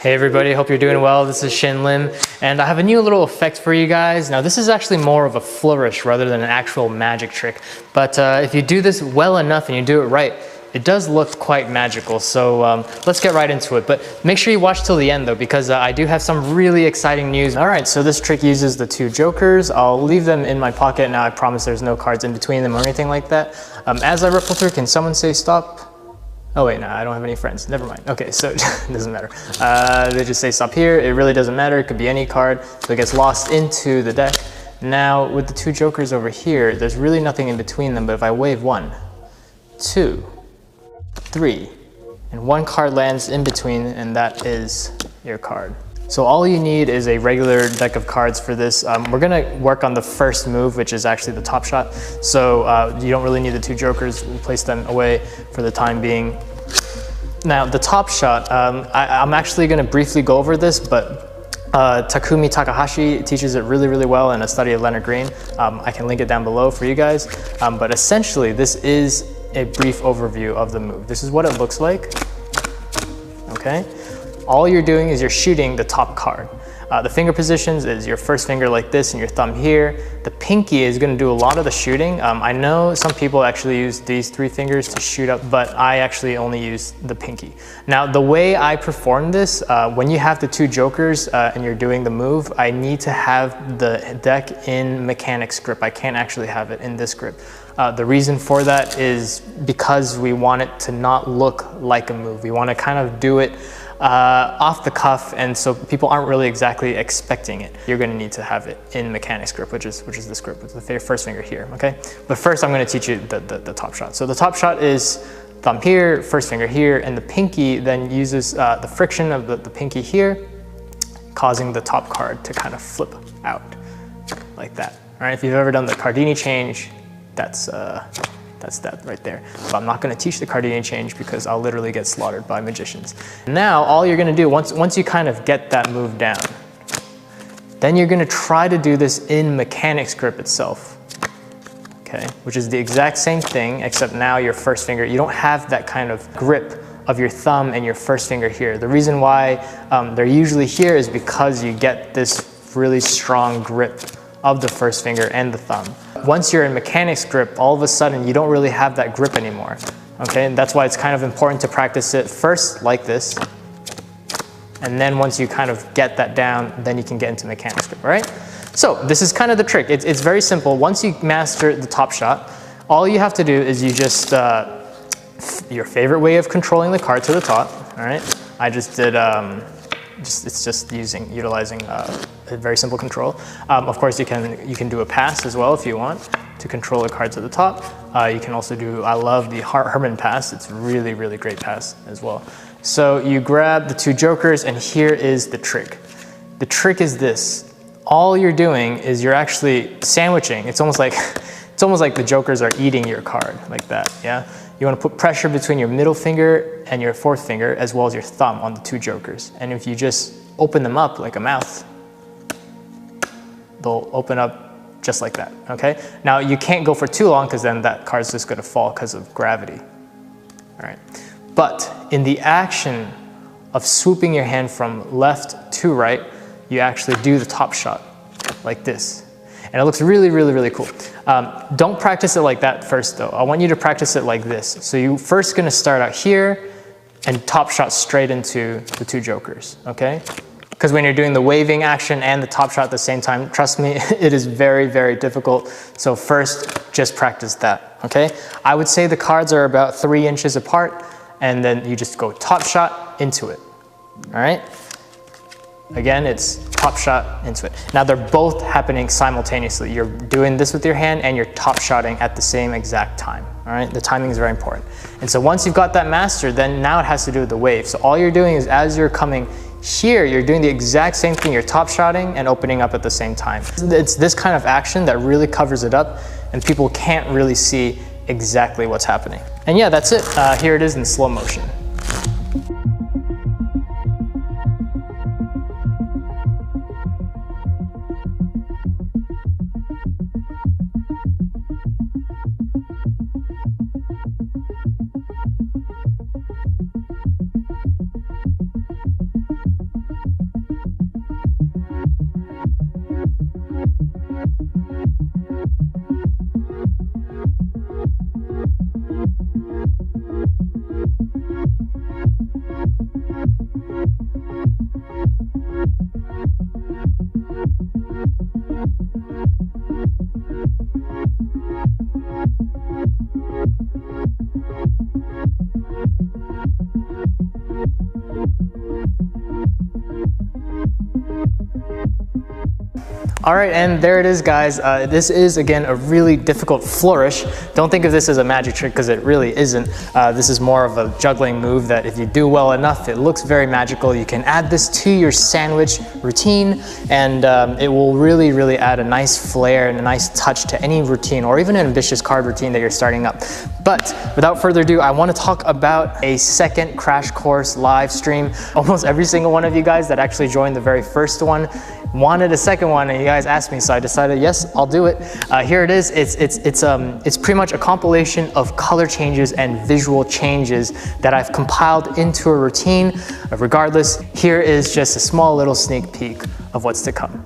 Hey everybody, hope you're doing well. This is Shin Lim, and I have a new little effect for you guys. Now this is actually more of a flourish rather than an actual magic trick, but if you do this well enough and you do it right, it does look quite magical. So let's get right into it, but make sure you watch till the end though, because I do have some really exciting news. All right, so this trick uses the two jokers. I'll leave them in my pocket now. I promise there's no cards in between them or anything like that. As I ripple through, can someone say stop? Oh wait, no, I don't have any friends. Never mind. Okay, so it doesn't matter. They just say stop here. It really doesn't matter. It could be any card. So it gets lost into the deck. Now with the two jokers over here, there's really nothing in between them. But if I wave 1, 2, 3, and one card lands in between, and that is your card. So all you need is a regular deck of cards for this. We're gonna work on the first move, which is actually the top shot. So you don't really need the two jokers. We'll place them away for the time being. Now the top shot, I'm actually gonna briefly go over this, but Takumi Takahashi teaches it really, really well in a study of Leonard Green. I can link it down below for you guys. But essentially, this is a brief overview of the move. This is what it looks like, okay? All you're doing is you're shooting the top card. The finger positions is your first finger like this and your thumb here. The pinky is gonna do a lot of the shooting. I know some people actually use these 3 fingers to shoot up, but I actually only use the pinky. Now, the way I perform this, when you have the two jokers and you're doing the move, I need to have the deck in mechanics grip. I can't actually have it in this grip. The reason for that is because we want it to not look like a move. We want to kind of do it off the cuff, and so people aren't really exactly expecting it. You're going to need to have it in mechanics grip, which is this grip with the first finger here, okay? But first I'm going to teach you the top shot. So the top shot is thumb here, first finger here, and the pinky then uses the friction of the pinky here, causing the top card to kind of flip out like that. All right, if you've ever done the Cardini change, that's that right there. But I'm not gonna teach the Cardini change because I'll literally get slaughtered by magicians. Now, all you're gonna do, once you kind of get that move down, then you're gonna try to do this in mechanics grip itself, okay? Which is the exact same thing, except now your first finger, you don't have that kind of grip of your thumb and your first finger here. The reason why they're usually here is because you get this really strong grip of the first finger and the thumb. Once you're in mechanics grip, all of a sudden you don't really have that grip anymore, okay? And that's why it's kind of important to practice it first like this, and then once you kind of get that down, then you can get into mechanics grip, all right? So this is kind of the trick. It's very simple. Once you master the top shot, all you have to do is you just, your favorite way of controlling the card to the top, all right? I just did, it's just utilizing a very simple control. Of course, you can do a pass as well if you want to control the card to the top. You can also do, I love the Herman pass. It's really, really great pass as well. So you grab the two jokers, and here is the trick. The trick is this. All you're doing is you're actually sandwiching. It's almost like the jokers are eating your card like that, yeah? You want to put pressure between your middle finger and your fourth finger, as well as your thumb on the two jokers. And if you just open them up like a mouth, they'll open up just like that, okay? Now you can't go for too long because then that card's just gonna fall because of gravity, all right? But in the action of swooping your hand from left to right, you actually do the top shot like this. And it looks really, really, really cool. Don't practice it like that first though. I want you to practice it like this. So you're first gonna start out here and top shot straight into the two jokers, okay? Because when you're doing the waving action and the top shot at the same time, trust me, it is very, very difficult. So first, just practice that, okay? I would say the cards are about 3 inches apart, and then you just go top shot into it, all right? Again, it's top shot into it. Now they're both happening simultaneously. You're doing this with your hand and you're top shotting at the same exact time, all right? The timing is very important. And so once you've got that mastered, then now it has to do with the wave. So all you're doing is as you're coming here, you're doing the exact same thing. You're top shotting and opening up at the same time. It's this kind of action that really covers it up, and people can't really see exactly what's happening. And yeah, that's it. Here it is in slow motion. All right, and there it is, guys. This is, again, a really difficult flourish. Don't think of this as a magic trick, because it really isn't. This is more of a juggling move that if you do well enough, it looks very magical. You can add this to your sandwich routine, and it will really, really add a nice flair and a nice touch to any routine, or even an ambitious card routine that you're starting up. But without further ado, I want to talk about a second crash course live stream. Almost every single one of you guys that actually joined the very first one wanted a second one, and you guys asked me, so I decided, yes, I'll do it. Here it is. It's pretty much a compilation of color changes and visual changes that I've compiled into a routine. Regardless, here is just a small little sneak peek of what's to come.